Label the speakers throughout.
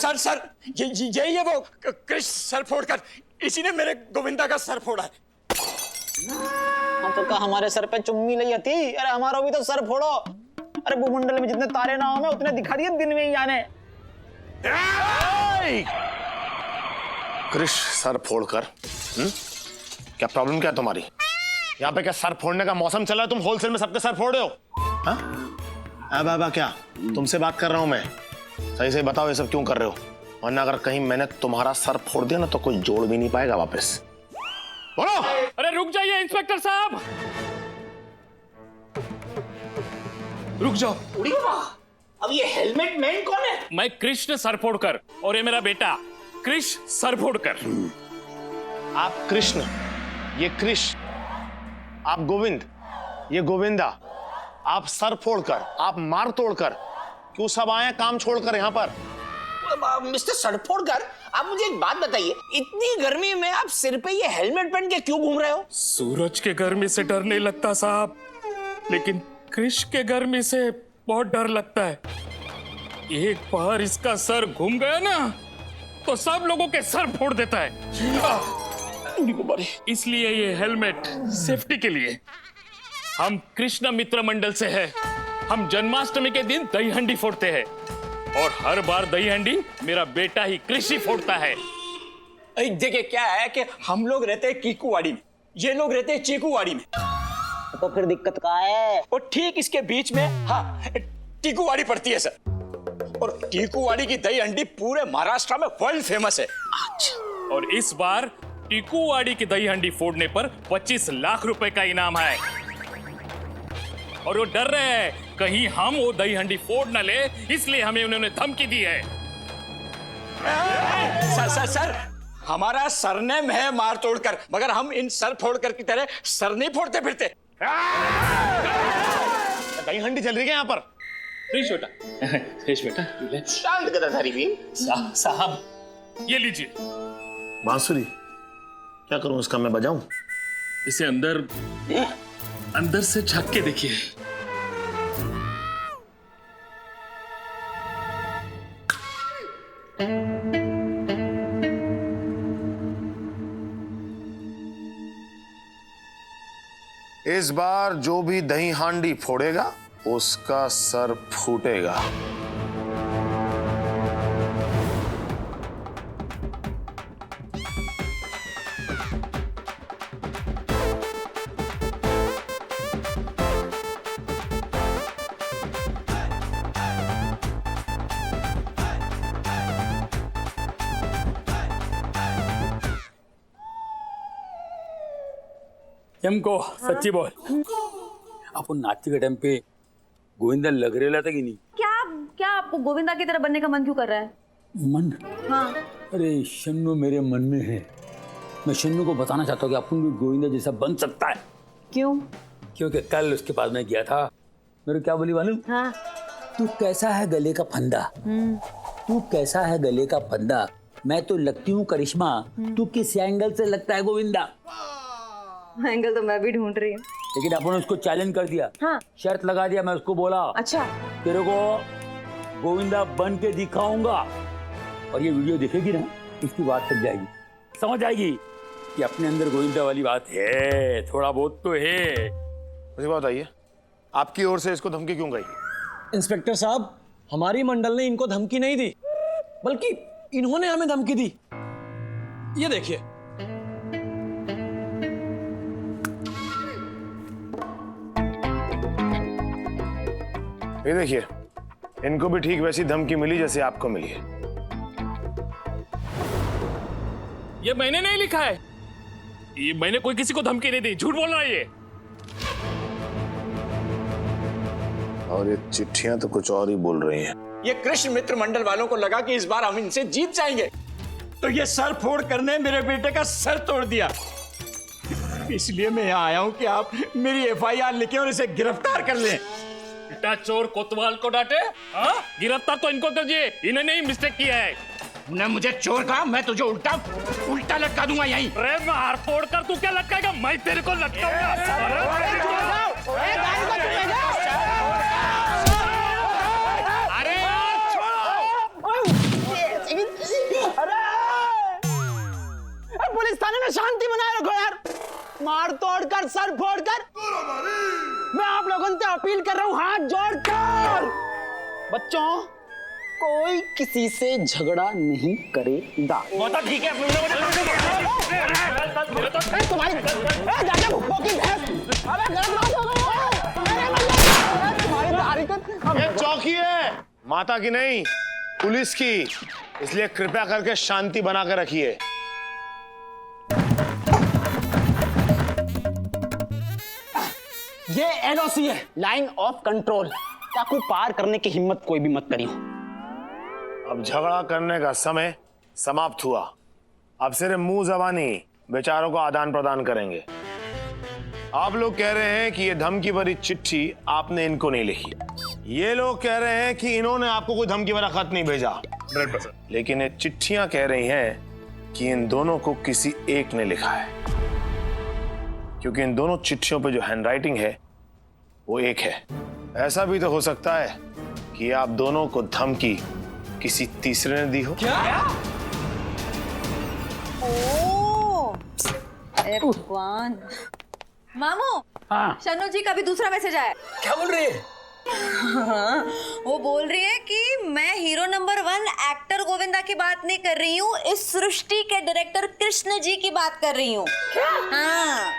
Speaker 1: Sir sir यही है वो कृष्ण सर फोड़कर, इसी ने मेरे गोविंदा का सर फोड़ा है।
Speaker 2: हम तो कहा हमारे सर पे चुम्मी नहीं आती, अरे हमारा भी तो सर फोड़ो। अरे भूमंडल में जितने तारे ना हो, उतने दिखा दिए दिन में ही जाने।
Speaker 3: कृष्ण सर फोड़कर, क्या प्रॉब्लम क्या है तुम्हारी? यहाँ पे क्या सर फोड़ने का मौसम चल रहा है? तुम होलसेल में सबके सर फोड़ रहे हो? बाबा क्या तुमसे बात कर रहा हूं मैं, सही से बताओ ये सब क्यों कर रहे हो? वरना अगर कहीं मैंने तुम्हारा सर फोड़ दिया ना तो कोई जोड़ भी नहीं पाएगा वापस। बोलो।
Speaker 4: अरे रुक जाइए इंस्पेक्टर साहब, रुक जाओ।
Speaker 2: अब ये हेलमेट मैन कौन है?
Speaker 4: मैं कृष्ण सरफोड़कर और ये मेरा बेटा कृष्ण सरफोड़कर।
Speaker 3: आप कृष्ण, ये कृष्ण, आप गोविंद, ये गोविंदा, आप सर फोड़कर, आप मार तोड़कर, क्यों सब आए काम छोड़कर यहाँ पर?
Speaker 2: मिस्टर सड़फोड़कर, आप मुझे एक बात बताइए, इतनी गर्मी में आप सिर पे ये हेलमेट पहन के क्यों घूम रहे हो?
Speaker 4: सूरज के गर्मी से डर नहीं लगता साहब, लेकिन कृष्ण के गर्मी से बहुत डर लगता है। एक बार इसका सर घूम गया ना तो सब लोगों के सर फोड़ देता है। इसलिए ये हेलमेट सेफ्टी के लिए। हम कृष्ण मित्र मंडल से हैं। हम जन्माष्टमी के दिन दही हंडी फोड़ते हैं और हर बार दही हंडी मेरा बेटा ही कृषि फोड़ता है।
Speaker 1: देखिए क्या है कि हम लोग रहते हैं कीकूवाड़ी में, ये लोग रहते हैं चीकूवाड़ी में।
Speaker 2: तो फिर दिक्कत कहाँ है?
Speaker 1: और ठीक इसके बीच में हाँ टीकूवाड़ी पड़ती है सर, और टीकूवाड़ी की दही हंडी पूरे महाराष्ट्र में वर्ल्ड फेमस है।
Speaker 4: और इस बार टीकूवाड़ी की दही हंडी फोड़ने पर 25 लाख रुपए का इनाम है। और वो डर रहे हैं कहीं हम वो दही हंडी फोड़ न ले, इसलिए हमें उन्होंने धमकी दी है।
Speaker 1: सर हमारा सरनेम है मार तोड़कर, मगर हम इन सर फोड़कर की तरह सर नहीं फोड़ते फिरते।
Speaker 3: दही हंडी चल रही है यहाँ पर?
Speaker 4: बेटा
Speaker 2: शांत गदाधारी भी।
Speaker 4: साहब ये लीजिए
Speaker 3: बांसुरी, क्या करूं इसका, मैं बजाऊं?
Speaker 4: इसे अंदर से झांक के देखिए।
Speaker 3: इस बार जो भी दही हांडी फोड़ेगा उसका सर फूटेगा।
Speaker 4: हमको सच्ची बोल,
Speaker 5: अपन नाचते के टाइम पे गोविंदा लग रहा था कि नहीं?
Speaker 6: क्या आपको गोविंदा की तरह बनने का मन क्यों कर रहा है?
Speaker 5: मन?
Speaker 6: हाँ।
Speaker 5: अरे शन्नू मेरे मन में है। मैं शन्नू को बताना चाहता हूँ कि अपन भी गोविंदा जैसा बन सकता है।
Speaker 6: क्यों?
Speaker 5: क्योंकि कल उसके पास मैं गया था, मेरे क्या बोली मालूम?
Speaker 6: हाँ।
Speaker 5: तू कैसा है गले का फंदा, तू कैसा है गले का फंदा, मैं तो लगती हूँ करिश्मा, तू किस एंगल से लगता है गोविंदा?
Speaker 6: एंगल तो मैं भी ढूंढ रही हूँ।
Speaker 5: लेकिन अपन उसको चैलेंज कर दिया।
Speaker 6: हाँ।
Speaker 5: शर्त लगा दिया, मैं उसको बोला
Speaker 6: अच्छा
Speaker 5: तेरे को गोविंदा बन के दिखाऊंगा, और ये वीडियो देखेगी ना इसकी बात तक जाएगी, समझ आएगी कि अपने अंदर गोविंदा वाली बात है, थोड़ा बहुत तो है।
Speaker 3: मुझे बात आइए, आपकी ओर से इसको धमकी क्यों गई?
Speaker 7: इंस्पेक्टर साहब, हमारी मंडल ने इनको धमकी नहीं दी, बल्कि इन्होंने हमें धमकी दी। ये देखिए।
Speaker 3: ये देखिए, इनको भी ठीक वैसी धमकी मिली जैसे आपको मिली है।
Speaker 4: ये मैंने नहीं लिखा है, ये मैंने कोई किसी को धमकी नहीं दी, झूठ बोल रहा है ये।
Speaker 3: और ये चिट्ठियां तो कुछ और ही बोल रही हैं।
Speaker 1: ये कृष्ण मित्र मंडल वालों को लगा कि इस बार हम इनसे जीत जाएंगे, तो ये सर फोड़ करने मेरे बेटे का सर तोड़ दिया। इसलिए मैं यहाँ आया हूँ कि आप मेरी FIR लिखें और इसे गिरफ्तार कर लें।
Speaker 4: बेटा चोर कोतवाल को डांटे, हाँ? गिरफ्तार तो इनको कीजिए, इन्होंने ही मिस्टेक किया है।
Speaker 1: तूने मुझे चोर कहा, मैं तुझे उल्टा लटका दूंगा यहीं।
Speaker 4: अरे मार फोड़ कर तू क्या लटकाएगा, मैं तेरे को लटकाऊंगा।
Speaker 2: मार तोड़ कर, सर फोड़ कर। मैं आप लोगों से अपील कर रहा हूँ हाथ जोड़कर, बच्चों कोई किसी से झगड़ा नहीं करेगा।
Speaker 3: बहुत ठीक है।
Speaker 2: तुम्हारी दादा भुप्पो की भैंस, अबे गलत बात हो गई है। तुम्हारी हरकत
Speaker 3: ये चौकी है, माता की नहीं पुलिस की, इसलिए कृपया करके शांति बना कर रखिए।
Speaker 2: ये एलओसी है, लाइन ऑफ कंट्रोल। चाकू पार करने की हिम्मत कोई भी मत करियो।
Speaker 3: अब झगड़ा करने का समय समाप्त हुआ। अब सिर्फ मुंह जबानी विचारों का आदान प्रदान करेंगे। आप लोग कह रहे हैं कि ये धमकी भरी चिट्ठी आपने इनको नहीं लिखी। ये लोग कह रहे हैं कि इन्होंने आपको कोई धमकी भरा खत नहीं भेजा। लेकिन ये चिट्ठियां कह रही हैं कि इन दोनों को किसी एक ने लिखा है, क्योंकि इन दोनों चिट्ठियों पे जो हैंडराइटिंग है वो एक है। ऐसा भी तो हो सकता है कि आप दोनों को धमकी किसी तीसरे ने दी हो।
Speaker 6: ओह, अरे भगवान। मामू,
Speaker 5: हाँ
Speaker 6: शनु जी का भी दूसरा मैसेज आया।
Speaker 5: क्या बोल रही है?
Speaker 6: हाँ, वो बोल रही है कि मैं हीरो नंबर 1 एक्टर गोविंदा की बात नहीं कर रही हूँ, इस सृष्टि के डायरेक्टर कृष्ण जी की बात कर रही हूँ। हाँ,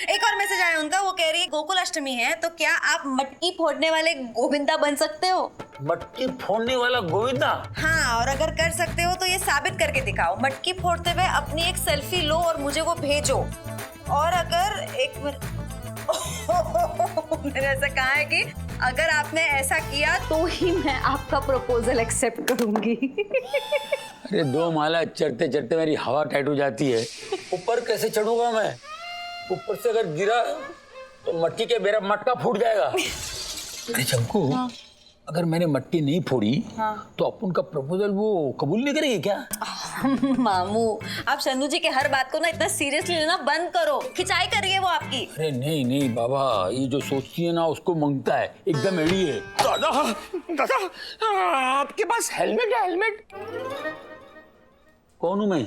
Speaker 6: एक और मैसेज आया उनका, वो कह रही है गोकुल अष्टमी है तो क्या आप मटकी फोड़ने वाले गोविंदा बन सकते हो?
Speaker 5: मटकी फोड़ने वाला गोविंदा?
Speaker 6: हाँ, और अगर कर सकते हो तो ये साबित करके दिखाओ। मटकी फोड़ते हुए अपनी एक सेल्फी लो और मुझे वो भेजो। और अगर एक मैंने ऐसा कहा है कि अगर आपने ऐसा किया तो ही मैं आपका प्रपोजल एक्सेप्ट करूंगी।
Speaker 5: अरे 2 माला चढ़ते चढ़ते मेरी हवा टाइट हो जाती है, ऊपर कैसे चढ़ूंगा मैं? ऊपर से अगर गिरा तो मटकी के मेरा मटका फूट जाएगा। अरे चंकू, हाँ। अगर मैंने मटकी नहीं फोड़ी, हाँ। तो अपन का प्रपोजल वो कबूल नहीं करेगी क्या?
Speaker 6: मामू, आप शनु जी के हर बात को ना इतना सीरियसली लेना बंद करो, खिंचाई कर रही है वो आपकी।
Speaker 5: अरे नहीं नहीं बाबा, ये जो सोचती है ना उसको मांगता है, एकदम एड़ी है।
Speaker 3: दादा, दादा, आपके पास हेलमेट है? हेलमेट?
Speaker 5: कौन हूँ मैं?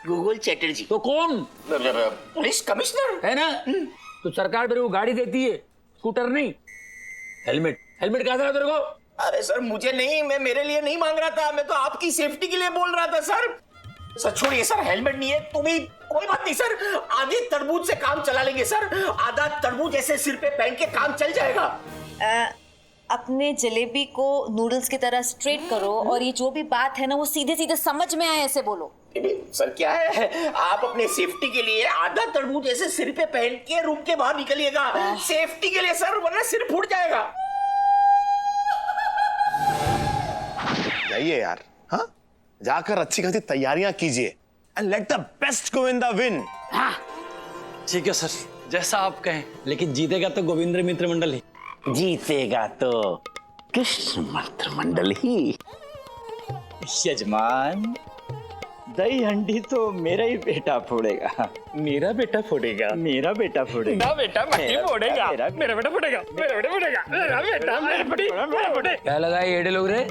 Speaker 8: गूगल चैटर्जी।
Speaker 5: तो कौन?
Speaker 8: पुलिस कमिश्नर
Speaker 5: है ना? तो सरकार मेरे को गाड़ी देती है, स्कूटर नहीं। हेलमेट, हेलमेट कहाँ से तेरे को?
Speaker 8: अरे सर मुझे नहीं, मैं मेरे लिए नहीं मांग रहा था, मैं तो आपकी सेफ्टी के लिए बोल रहा था सर। सर छोड़िए सर, हेलमेट नहीं है तो भी कोई बात नहीं सर, आधे तरबूज से काम चला लेंगे सर। आधा तरबूज ऐसे सिर पे पहन के काम चल जाएगा।
Speaker 6: अपने जलेबी को नूडल्स की तरह स्ट्रेट करो और ये जो भी बात है ना वो सीधे सीधे समझ में आए ऐसे बोलो।
Speaker 8: सर क्या है, आप अपने सेफ्टी के लिए आधा तरबूज ऐसे सिर पे पहन के रूम के बाहर निकलिएगा। सेफ्टी के लिए सर, वरना सिर फूट जाएगा।
Speaker 3: जाइए यार, हाँ जाकर अच्छी खासी तैयारियां कीजिए and let the best Govinda win.
Speaker 7: ठीक है सर, जैसा आप कहें, लेकिन जीतेगा तो गोविंद्र मित्र मंडल ही।
Speaker 8: जीतेगा तो कृष्ण मित्र मंडल ही।
Speaker 1: यजमान, दही हंडी तो मेरा ही बेटा फोड़ेगा।
Speaker 4: मेरा बेटा फोड़ेगा।
Speaker 1: मेरा बेटा फोड़ेगा।
Speaker 4: ना बेटा मटकी फोड़ेगा। मेरा बेटा फोड़ेगा। मेरा बेटा फोड़ेगा। मेरा बेटा मेरा फोड़ेगा।
Speaker 5: क्या लगा ये एड़े लोग रे?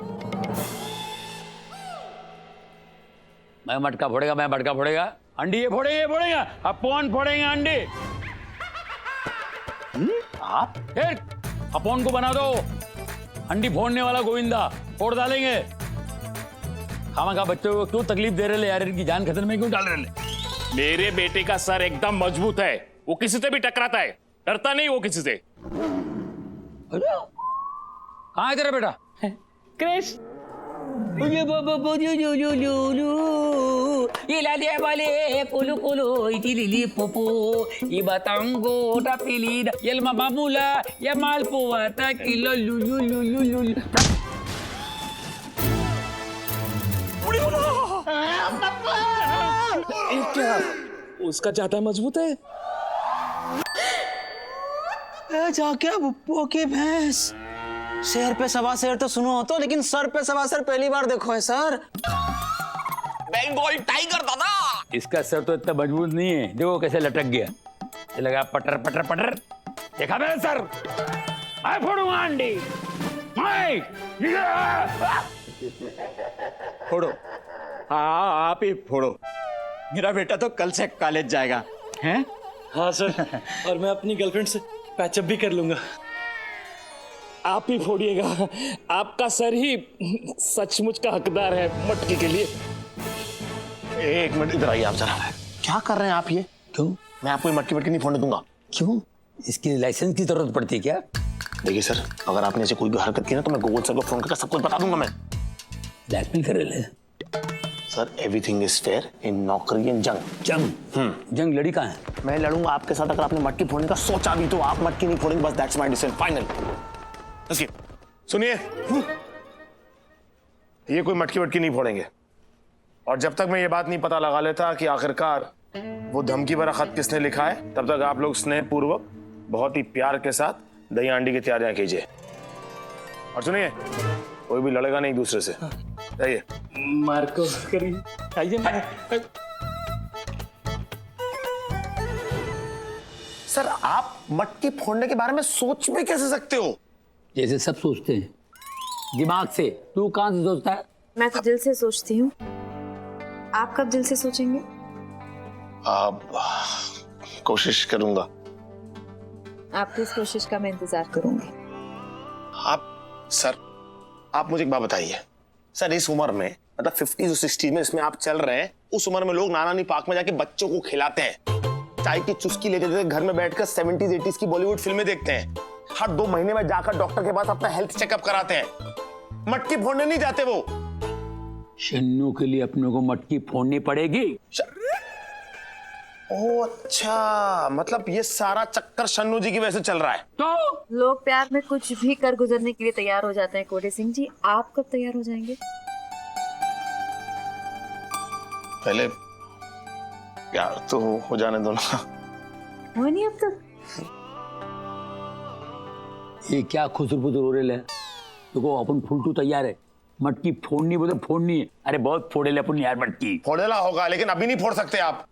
Speaker 5: मैं मटका फोड़ेगा, मैं मटका फोड़ेगा। अंडी ये फोड़ेगा। अब कौन फोड़ेंगे अंडे?
Speaker 8: आप
Speaker 5: फिर अपोन को बना दो अंडी फोड़ने वाला गोविंदा, फोड़ डालेंगे। खामा बच्चों को क्यों तकलीफ दे रहे ले यार, इनकी जान खतरे में क्यों डाल रहे ले?
Speaker 4: मेरे बेटे का सर एकदम मजबूत है, वो किसी से भी टकराता है, डरता नहीं वो किसी से।
Speaker 5: अरे कहाँ है तेरा बेटा?
Speaker 2: कृष्ण
Speaker 5: ये लालिया वाले कोलू कोलू इटी लिली पोपो ये बतांगो टापिली यलमा बाबूला या मालपुआ ता किलो लुलु लुलु लुलु।
Speaker 2: क्या उसका ज्यादा मजबूत है? जाके बुप्पो की भैंस। शेर पे सवा शेर तो सुनो तो, लेकिन सर पे सवा शेर पहली बार देखो है सर।
Speaker 8: बंगाल टाइगर दादा।
Speaker 5: इसका सर तो इतना मजबूत नहीं है, देखो कैसे लटक गया। ये लगा पटर पटर पटर। देखा मेरा सर? मैं फोड़ूंगा अंडी।
Speaker 1: फोड़ो, हाँ आप ही फोड़ो। मेरा बेटा तो कल से कॉलेज जाएगा, हैं?
Speaker 7: हाँ सर, और मैं अपनी गर्लफ्रेंड से पैचअप भी कर लूंगा।
Speaker 4: आप ही फोड़िएगा, आपका सर ही सचमुच का हकदार है मटकी के लिए।
Speaker 3: एक मिनट इधर आइए आप जरा। क्या कर रहे हैं आप ये?
Speaker 5: क्यों?
Speaker 3: मैं आपको ये मटकी नहीं फोड़ने दूंगा।
Speaker 5: क्यों? इसके लिए लाइसेंस की जरूरत पड़ती है क्या?
Speaker 3: देखिए सर, अगर आपने ऐसे कोई भी हरकत की ना तो मैं गूगल सर को फोन करके सब कुछ बता दूंगा। मैं
Speaker 5: ब्लैकमेल कर रहे?
Speaker 3: Sir everything is fair in नौकरी एंड जंग।
Speaker 5: जंग लड़ी कहाँ है?
Speaker 3: मैं लड़ूंगा आपके साथ। अगर आपने मटकी फोड़ने का सोचा भी तो आप मटकी नहीं फोड़ेंगे, बस दैट्स माय डिसीजन फाइनल। सुनिए, ये कोई मटकी वटकी नहीं फोड़ेंगे। और जब तक मैं ये बात नहीं पता लगा लेता कि आखिरकार वो धमकी भरा खत किसने लिखा है, तब तक आप लोग स्नेह पूर्वक बहुत ही प्यार के साथ दही हांडी की तैयारियां कीजिए। और सुनिए, कोई भी लड़ेगा नहीं दूसरे से। जाइए।
Speaker 7: मार्को करिए। आइए ना।
Speaker 3: सर आप मटकी फोड़ने के बारे में सोच भी कैसे सकते हो?
Speaker 5: जैसे सब सोचते हैं दिमाग से। तू कहाँ से सोचता है?
Speaker 6: मैं तो दिल से सोचती हूँ। आप कब दिल से सोचेंगे?
Speaker 3: कोशिश करूंगा।
Speaker 6: आपकी इस कोशिश का मैं इंतजार करूंगी।
Speaker 3: आप मुझे एक बात बताइए। सर इस उम्र में, मतलब 50s और 60s में इसमें आप चल रहे हैं, उस उम्र में लोग नानानी पार्क में जाके बच्चों को खिलाते हैं, चाय की चुस्की लेते थे, घर में बैठकर 70s 80s की बॉलीवुड फिल्में देखते हैं, हर 2 महीने में जाकर डॉक्टर के पास अपना हेल्थ चेकअप कराते हैं। मटकी फोड़ने नहीं जाते वो।
Speaker 5: शन्नू के लिए अपने को मटकी फोड़नी पड़ेगी।
Speaker 3: ओह अच्छा, मतलब ये सारा चक्कर शन्नू जी की वजह से चल रहा है।
Speaker 5: तो
Speaker 6: लोग प्यार में कुछ भी कर गुजरने के लिए तैयार हो जाते हैं। कोटे सिंह जी, आप कब तैयार हो जाएंगे?
Speaker 3: पहले प्यार तो हो जाने दो ना।
Speaker 6: हो नहीं अब तक?
Speaker 5: ये क्या खुसर पुसर हो रहे? देखो अपन फुलटू तैयार है। मटकी फोड़नी बोले फोड़नी है। अरे बहुत फोड़े ले अपन यार मटकी।
Speaker 3: फोड़ेला होगा लेकिन अभी नहीं फोड़ सकते आप।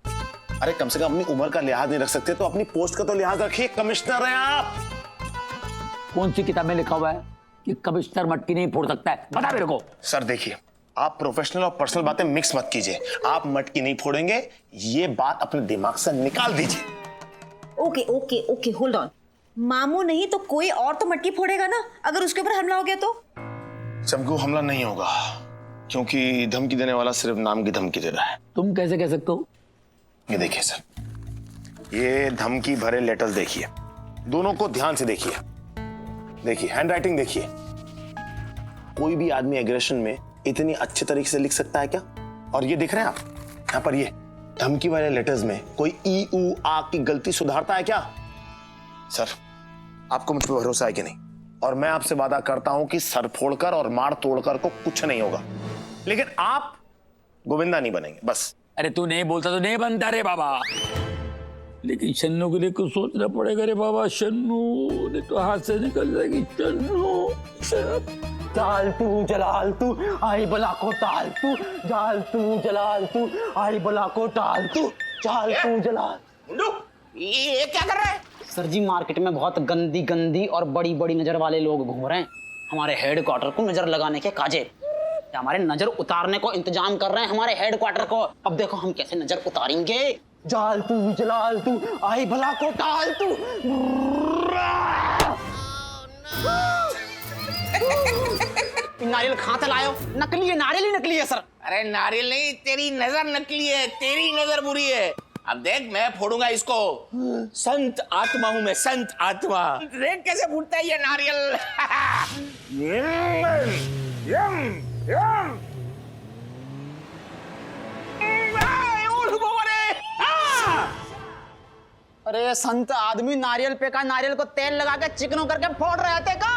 Speaker 3: अरे कम से कम अपनी उम्र का लिहाज नहीं रख सकते तो अपनी पोस्ट का तो लिहाज रखिए। कमिश्नर हैं आप।
Speaker 5: कौन सी किताब में लिखा हुआ है कि कमिश्नर मटकी नहीं फोड़ सकता है? बता मेरे को।
Speaker 3: सर देखिए, आप प्रोफेशनल और पर्सनल बातें मिक्स मत कीजिए। आप मटकी नहीं फोड़ेंगे, ये बात अपने दिमाग से निकाल दीजिए।
Speaker 6: Okay okay okay, hold on. मामू नहीं तो कोई और तो मटकी फोड़ेगा ना, अगर उसके ऊपर हमला हो गया तो?
Speaker 3: चमकू, हमला नहीं होगा क्योंकि धमकी देने वाला सिर्फ नाम की धमकी दे रहा है।
Speaker 5: तुम कैसे कह सकते हो?
Speaker 3: ये देखिए सर, ये धमकी भरे लेटर्स देखिए, दोनों को ध्यान से देखिए। देखिए हैंडराइटिंग देखिए। कोई भी आदमी एग्रेशन में इतनी अच्छे तरीके से लिख सकता है क्या? और ये देख रहे हैं आप, यहाँ पर ये धमकी वाले लेटर्स में कोई ई ऊ आ की गलती सुधारता है क्या? सर आपको मुझ पर भरोसा है कि नहीं? और मैं आपसे वादा करता हूं कि सर फोड़कर और मार तोड़कर को कुछ नहीं होगा, लेकिन आप गोविंदा नहीं बनेंगे बस।
Speaker 5: अरे तू नहीं बोलता तो नहीं बनता रे बाबा, लेकिन शन्नू के लिए कुछ सोचना पड़ेगा रे बाबा। शन्नू ने तो हाथ से निकल जाएगी। शन्नू चाल तू जलाल तू आई बला को टाल तू, जाल तू जलाल तू आई बला को टाल तू, चाल तू जलाल।
Speaker 8: ये क्या कर रहा है?
Speaker 2: सर जी, मार्केट में बहुत गंदी गंदी और बड़ी बड़ी नजर वाले लोग घूम रहे हैं हमारे हेडक्वार्टर को नजर लगाने के काजे। हमारे नजर उतारने को इंतजाम कर रहे हैं हमारे हेडक्वार्टर को। अब देखो हम कैसे नजर उतारेंगे। जाल तू जलाल तू आई भला को टाल तू। नारियल कहाँ लायो? नकली है, नारियल ही नकली है सर।
Speaker 8: अरे नारियल नहीं, तेरी नजर नकली है, तेरी नजर बुरी है। अब देख मैं फोड़ूंगा इसको। संत आत्मा हूं मैं, संत आत्मा। देख कैसे फूटता है ये नारियल।
Speaker 2: अरे संत आदमी नारियल पे का नारियल को तेल लगा के चिकनों करके फोड़ रहे थे का?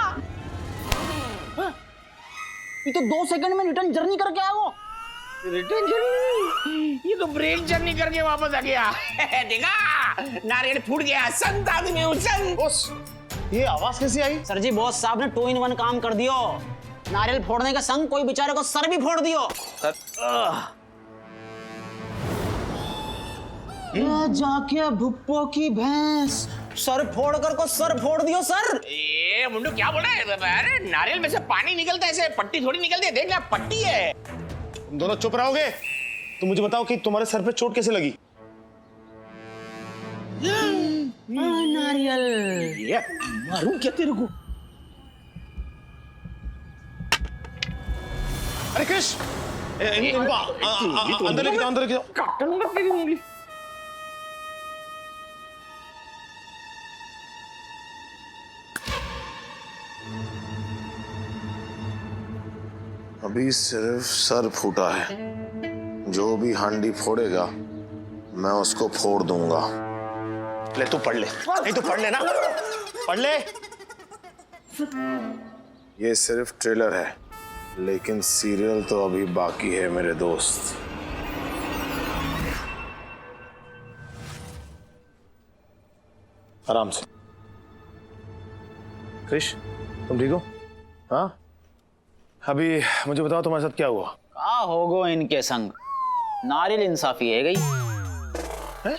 Speaker 2: ये तो 2 सेकंड में रिटर्न जर्नी करके आया वो।
Speaker 8: Return journey? ये तो ब्रेक जर्नी करके वापस आ गया। देखा, नारियल फूट गया। संत आदमी हूँ, संत।
Speaker 3: ये आवाज कैसी आई?
Speaker 2: सर जी, बॉस साहब ने 2 in 1 काम कर दियो। नारियल फोड़ने के संग कोई बेचारे को सर भी फोड़ दियो। जाके भुप्पो की भैंस सर फोड़ कर को सर फोड़ दियो सर।
Speaker 8: ए मुंडू क्या बोल रहा है? अरे नारियल में से पानी निकलता है, ऐसे पट्टी थोड़ी निकलती है। देख ना, पट्टी है।
Speaker 3: तुम दोनों चुप रहोगे तो मुझे बताओ कि तुम्हारे सर पे चोट कैसे लगी?
Speaker 2: नारियल।
Speaker 8: ये मारूं क्या तेरे को?
Speaker 3: अरे कृष, इनको अंदर लेके जाओ, अंदर लेके जाओ।
Speaker 8: काटूंगा तेरी उंगली।
Speaker 3: अभी सिर्फ सर फूटा है, जो भी हांडी फोड़ेगा मैं उसको फोड़ दूंगा। ले तू पढ़ ले, नहीं तो पढ़ ले ना, पढ़ ले। ये सिर्फ ट्रेलर है, लेकिन सीरियल तो अभी बाकी है मेरे दोस्त। आराम से। कृष, तुम ठीक हो? हाँ, अभी मुझे बताओ तुम्हारे साथ क्या हुआ?
Speaker 2: का होगो इनके संग, नारियल इंसाफी है गई
Speaker 3: है?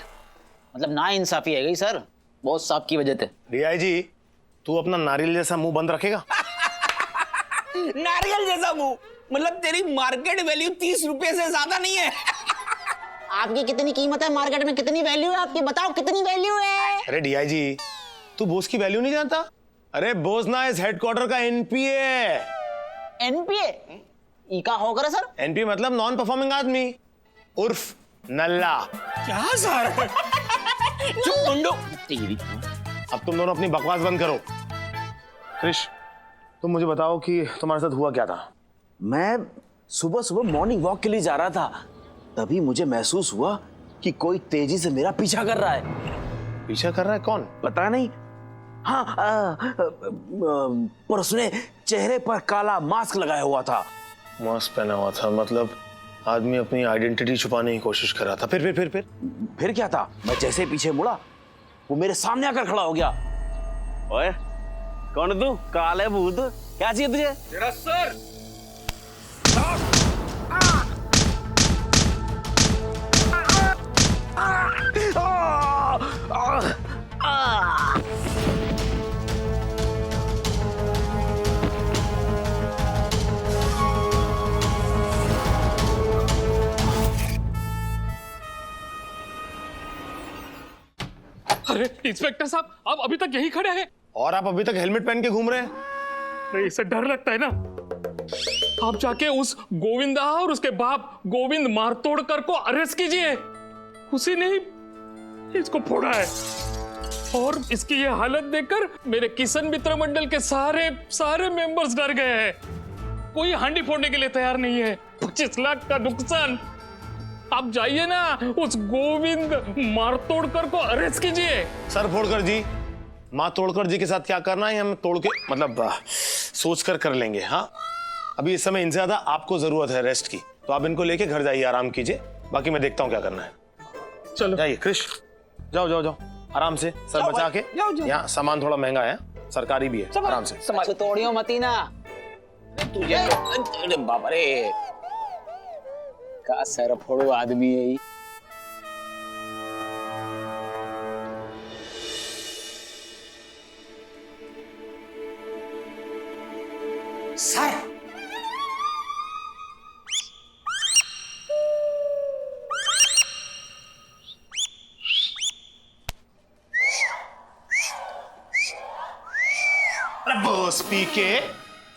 Speaker 2: मतलब ना इंसाफी है गई सर, बॉस साहब की वजह से।
Speaker 3: डीआईजी, तू अपना नारियल जैसा मुंह बंद रखेगा?
Speaker 8: नारियल जैसा मुंह? मतलब तेरी मार्केट वैल्यू 30 रुपए से ज्यादा नहीं है।
Speaker 2: आपकी कितनी कीमत है मार्केट में, कितनी वैल्यू है आपकी, बताओ कितनी वैल्यू है?
Speaker 3: अरे डीआईजी, तू बोस की वैल्यू नहीं जानता? अरे बोस ना इस हेडक्वार्टर का एनपीए है।
Speaker 2: एनपीए ई का होगा सर?
Speaker 3: एनपीए मतलब नॉन परफॉर्मिंग आदमी, उर्फ नल्ला।
Speaker 8: क्या सर? चुप मुंडो।
Speaker 3: अब तुम दोनों अपनी बकवास बंद करो। कृष, तुम मुझे बताओ कि तुम्हारे साथ हुआ क्या था?
Speaker 9: मैं सुबह सुबह मॉर्निंग वॉक के लिए जा रहा था, तभी मुझे महसूस हुआ कि कोई तेजी से मेरा पीछा कर रहा है।
Speaker 3: पीछा कर रहा है? कौन?
Speaker 9: पता नहीं। हाँ, पर उसने चेहरे पर काला मास्क लगाया हुआ था।
Speaker 3: मास्क पहना हुआ था, मतलब आदमी अपनी आइडेंटिटी छुपाने की कोशिश कर रहा था। फिर
Speaker 9: क्या था? मैं जैसे ही पीछे मुड़ा, वो मेरे सामने आकर खड़ा हो गया। ओए, कौन तू? काले भूत, क्या चाहिए तुझे?
Speaker 8: तेरा सर।
Speaker 4: अरे इंस्पेक्टर साहब, आप अभी तक यही खड़े हैं?
Speaker 3: और आप अभी तक हेलमेट पहन के घूम रहे हैं?
Speaker 4: नहीं, इससे डर लगता है ना। आप जाके उस गोविंदा और उसके बाप गोविंद मारतोड़कर को अरेस्ट कीजिए। उसी ने ही इसको फोड़ा है, और इसकी ये हालत देखकर मेरे किशन मित्र मंडल के सारे मेंबर्स डर गए हैं। कोई हांडी फोड़ने के लिए तैयार नहीं है। 25 लाख का नुकसान। आप जाइए ना, उस गोविंद मारतोड़कर को अरेस्ट कीजिए।
Speaker 3: सर फोड़कर जी, माँ तोड़कर जी के साथ क्या करना है हम तोड़ के मतलब सोच कर लेंगे। हाँ, अभी इस समय इनसे ज्यादा आपको जरूरत है रेस्ट की, तो आप इनको लेके घर जाइए, आराम कीजिए। बाकी मैं देखता हूँ क्या करना है।
Speaker 4: चलो
Speaker 3: जाइए कृष, जाओ आराम से, सर बचा के। यहाँ सामान थोड़ा महंगा है, सरकारी भी है, आराम से।
Speaker 2: तोड़ियो मती ना
Speaker 8: तुझे। अरे बाबा रे,
Speaker 2: का सर फोड़ो आदमी है ही।
Speaker 8: सर
Speaker 3: अरे बॉस पीके,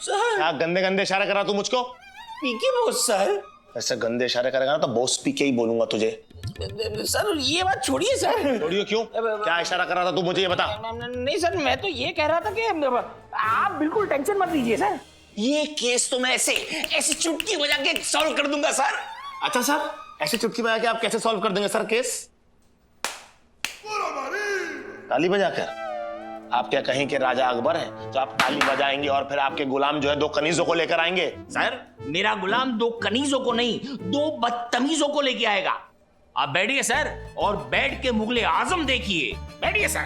Speaker 3: क्या गंदे गंदे इशारे कर रहा तू मुझको?
Speaker 8: पीके बॉस सर।
Speaker 3: ऐसे गंदे इशारे करेगा ना तो बॉस पीके ही बोलूंगा तुझे।
Speaker 8: सर ये बात छोड़िए सर।
Speaker 3: छोड़िए क्यों? क्या इशारा कर रहा था तू, मुझे ये बता।
Speaker 8: नहीं सर, मैं तो ये कह रहा था कि आप बिल्कुल टेंशन मत लीजिए सर, ये केस तो मैं ऐसे चुटकी बजा के सॉल्व कर दूंगा सर।
Speaker 3: अच्छा सर, ऐसे चुटकी बजा के आप कैसे सॉल्व कर देंगे सर केस? ताली बजाकर? आप क्या कहीं के राजा अकबर हैं तो आप ताली बजाएंगे और फिर आपके गुलाम जो है 2 कनीजों को लेकर आएंगे?
Speaker 8: सर मेरा गुलाम 2 कनीजों को नहीं, 2 बदतमीजों को लेके आएगा। आप बैठिए सर, और बैठ के मुगले आजम देखिए। बैठिए सर,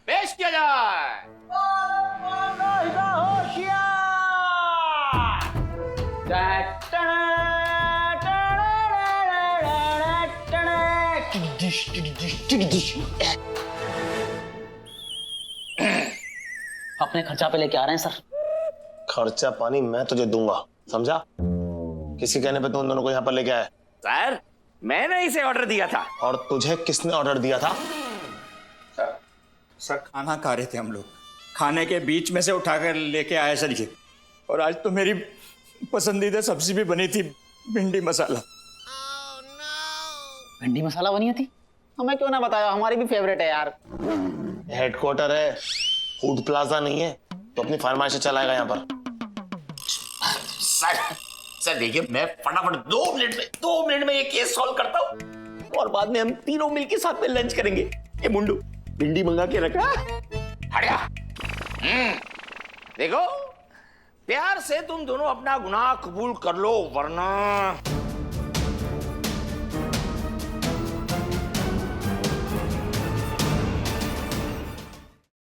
Speaker 8: पेश किया जाए।
Speaker 2: अपने खर्चा पे लेके आ रहे हैं सर।
Speaker 3: खर्चा पानी मैं तुझे दूंगा, समझा? किसी कहने पे तू उन दोनों को यहाँ पर लेके आया?
Speaker 8: सर मैंने इसे ऑर्डर दिया था।
Speaker 3: और तुझे किसने ऑर्डर दिया था?
Speaker 1: सर खाना खा रहे थे हम लोग, खाने के बीच में से उठाकर लेके आया सर ये। और आज तो मेरी पसंदीदा सब्जी भी बनी थी, भिंडी मसाला।
Speaker 2: भिंडी मसाला बनी थी? हमें क्यों ना बताया, हमारी भी फेवरेट है यार।
Speaker 3: हेडक्वार्टर है, फूड प्लाजा नहीं है, तो अपनी फरमाइशें चलाएगा यहाँ पर।
Speaker 8: सर देखिए, मैं फटाफट 2 मिनट में ये केस सॉल्व करता हूँ और बाद में हम तीनों मिलके साथ में लंच करेंगे। ये मुंडू भिंडी मंगा के रखा, हटिया। देखो, प्यार से तुम दोनों अपना गुनाह कबूल कर लो, वरना